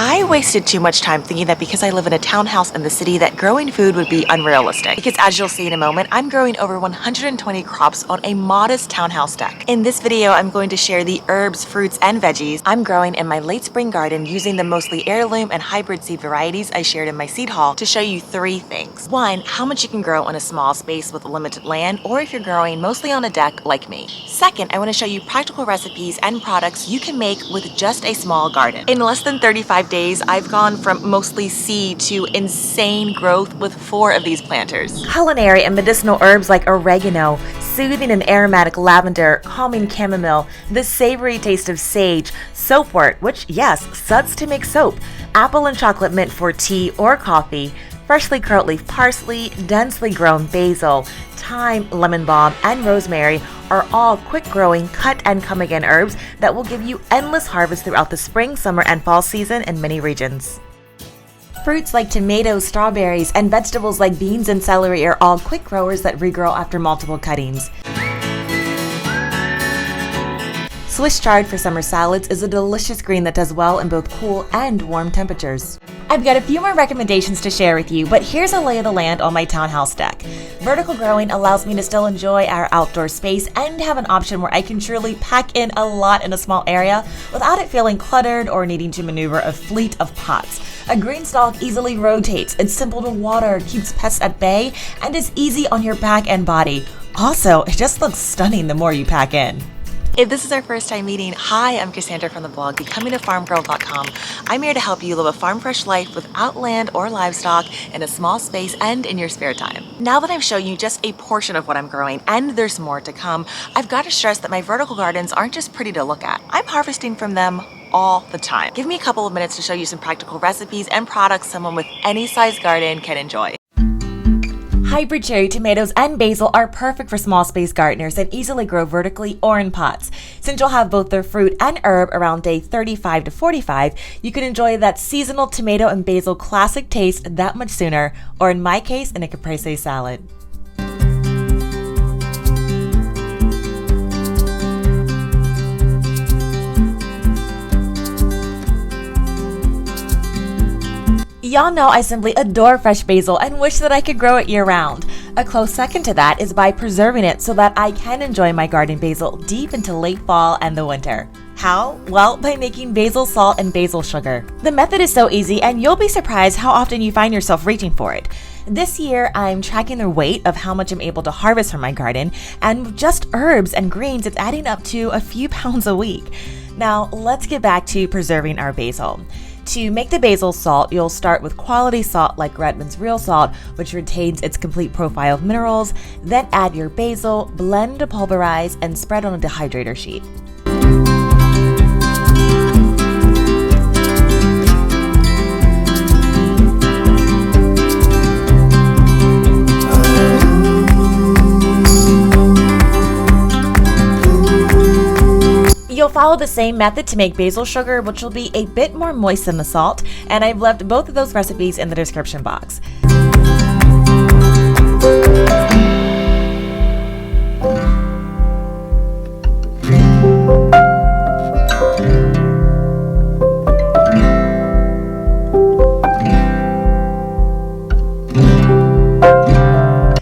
I wasted too much time thinking that because I live in a townhouse in the city that growing food would be unrealistic. Because as you'll see in a moment, I'm growing over 120 crops on a modest townhouse deck. In this video, I'm going to share the herbs, fruits, and veggies I'm growing in my late spring garden using the mostly heirloom and hybrid seed varieties I shared in my seed haul to show you three things. One, how much you can grow on a small space with limited land, or if you're growing mostly on a deck like me. Second, I want to show you practical recipes and products you can make with just a small garden. In less than 35 days, I've gone from mostly seed to insane growth with 4 of these planters. Culinary and medicinal herbs like oregano, soothing and aromatic lavender, calming chamomile, the savory taste of sage, soapwort, which yes, suds to make soap, apple and chocolate mint for tea or coffee, freshly curled leaf parsley, densely grown basil, thyme, lemon balm, and rosemary are all quick-growing, cut and come-again herbs that will give you endless harvest throughout the spring, summer, and fall season in many regions. Fruits like tomatoes, strawberries, and vegetables like beans and celery are all quick growers that regrow after multiple cuttings. Swiss chard for summer salads is a delicious green that does well in both cool and warm temperatures. I've got a few more recommendations to share with you, but here's a lay of the land on my townhouse deck. Vertical growing allows me to still enjoy our outdoor space and have an option where I can truly pack in a lot in a small area without it feeling cluttered or needing to maneuver a fleet of pots. A Greenstalk easily rotates, it's simple to water, keeps pests at bay, and is easy on your back and body. Also, it just looks stunning the more you pack in. If this is our first time meeting, hi, I'm Cassandra from the blog becomingaffarmgirl.com. I'm here to help you live a farm fresh life without land or livestock in a small space and in your spare time. Now that I've shown you just a portion of what I'm growing, and there's more to come, I've got to stress that my vertical gardens aren't just pretty to look at. I'm harvesting from them all the time. Give me a couple of minutes to show you some practical recipes and products someone with any size garden can enjoy. Hybrid cherry tomatoes and basil are perfect for small space gardeners and easily grow vertically or in pots. Since you'll have both their fruit and herb around day 35 to 45, you can enjoy that seasonal tomato and basil classic taste that much sooner, or in my case, in a caprese salad. Y'all know I simply adore fresh basil and wish that I could grow it year-round. A close second to that is by preserving it so that I can enjoy my garden basil deep into late fall and the winter. How? Well, by making basil salt and basil sugar. The method is so easy and you'll be surprised how often you find yourself reaching for it. This year, I'm tracking the weight of how much I'm able to harvest from my garden, and with just herbs and greens, it's adding up to a few pounds a week. Now, let's get back to preserving our basil. To make the basil salt, you'll start with quality salt like Redmond's Real Salt, which retains its complete profile of minerals. Then add your basil, blend to pulverize, and spread on a dehydrator sheet. You'll follow the same method to make basil sugar, which will be a bit more moist than the salt, and I've left both of those recipes in the description box.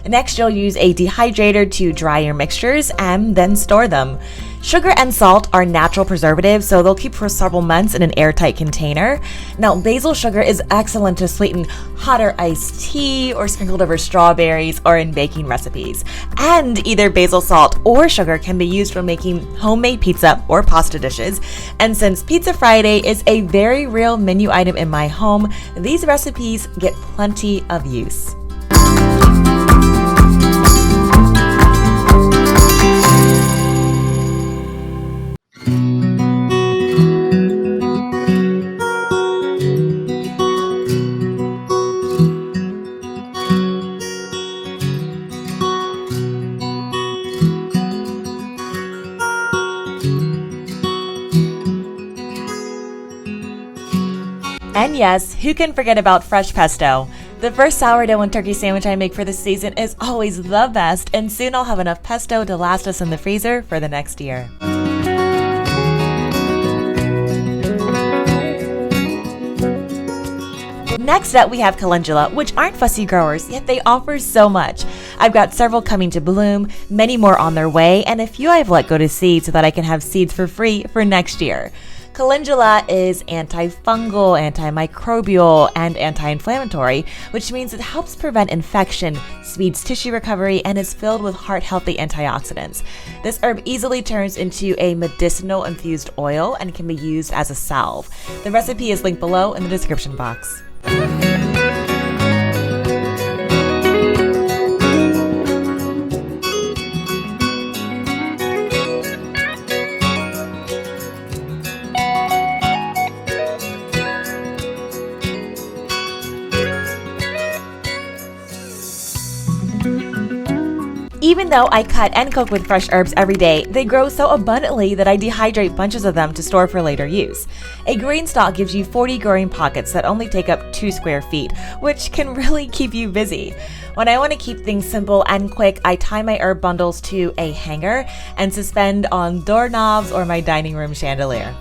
Next, you'll use a dehydrator to dry your mixtures and then store them. Sugar and salt are natural preservatives, so they'll keep for several months in an airtight container. Now, basil sugar is excellent to sweeten hotter iced tea or sprinkled over strawberries or in baking recipes. And either basil salt or sugar can be used for making homemade pizza or pasta dishes. And since Pizza Friday is a very real menu item in my home, these recipes get plenty of use. And yes, who can forget about fresh pesto? The first sourdough and turkey sandwich I make for this season is always the best, and soon I'll have enough pesto to last us in the freezer for the next year. Next up, we have calendula, which aren't fussy growers, yet they offer so much. I've got several coming to bloom, many more on their way, and a few I've let go to seed so that I can have seeds for free for next year. Calendula is antifungal, antimicrobial, and anti-inflammatory, which means it helps prevent infection, speeds tissue recovery, and is filled with heart-healthy antioxidants. This herb easily turns into a medicinal infused oil and can be used as a salve. The recipe is linked below in the description box. Even though I cut and cook with fresh herbs every day, they grow so abundantly that I dehydrate bunches of them to store for later use. A Greenstalk gives you 40 growing pockets that only take up 2 square feet, which can really keep you busy. When I want to keep things simple and quick, I tie my herb bundles to a hanger and suspend on doorknobs or my dining room chandelier.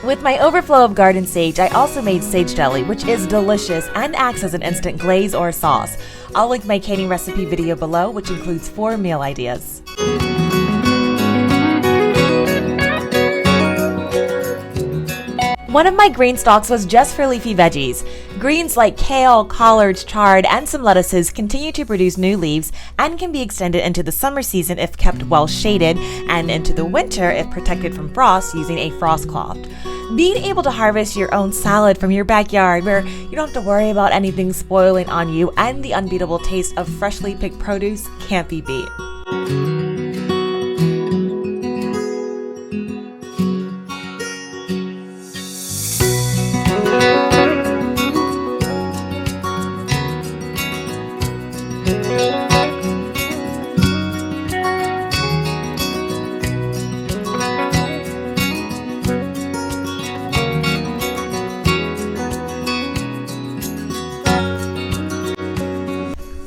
With my overflow of garden sage, I also made sage jelly, which is delicious and acts as an instant glaze or sauce. I'll link my canning recipe video below, which includes 4 meal ideas. One of my green stalks was just for leafy veggies. Greens like kale, collards, chard, and some lettuces continue to produce new leaves and can be extended into the summer season if kept well shaded, and into the winter if protected from frost using a frost cloth. Being able to harvest your own salad from your backyard, where you don't have to worry about anything spoiling on you, and the unbeatable taste of freshly picked produce can't be beat.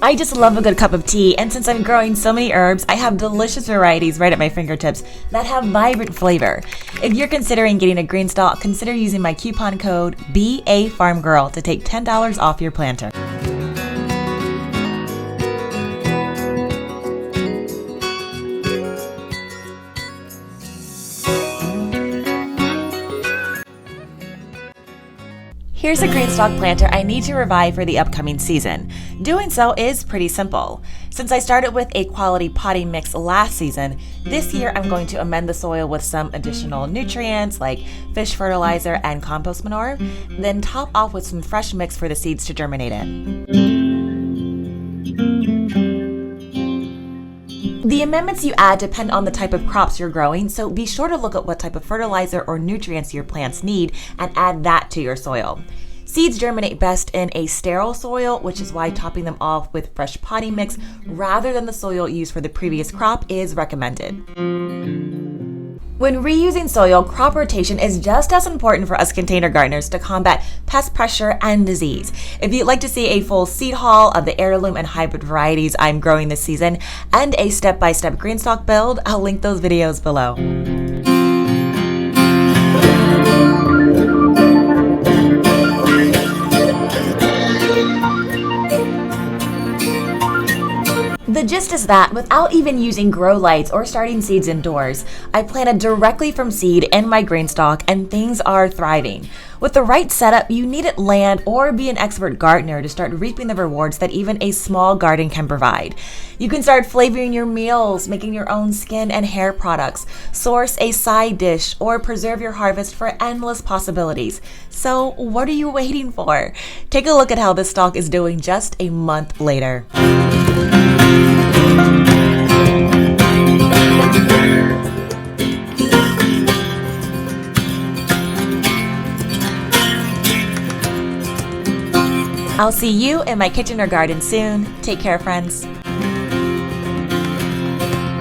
I just love a good cup of tea, and since I'm growing so many herbs, I have delicious varieties right at my fingertips that have vibrant flavor. If you're considering getting a Greenstalk, consider using my coupon code BAFarmGirl to take $10 off your planter. Here's a Greenstalk planter I need to revive for the upcoming season. Doing so is pretty simple. Since I started with a quality potting mix last season, this year I'm going to amend the soil with some additional nutrients like fish fertilizer and compost manure, then top off with some fresh mix for the seeds to germinate in. The amendments you add depend on the type of crops you're growing, so be sure to look at what type of fertilizer or nutrients your plants need and add that to your soil. Seeds germinate best in a sterile soil, which is why topping them off with fresh potting mix rather than the soil used for the previous crop is recommended. When reusing soil, crop rotation is just as important for us container gardeners to combat pest pressure and disease. If you'd like to see a full seed haul of the heirloom and hybrid varieties I'm growing this season and a step-by-step Greenstalk build, I'll link those videos below. The gist is that without even using grow lights or starting seeds indoors, I planted directly from seed in my Greenstalk and things are thriving. With the right setup, you needn't land or be an expert gardener to start reaping the rewards that even a small garden can provide. You can start flavoring your meals, making your own skin and hair products, source a side dish, or preserve your harvest for endless possibilities. So what are you waiting for? Take a look at how this stalk is doing just a month later. I'll see you in my kitchen or garden soon. Take care, friends.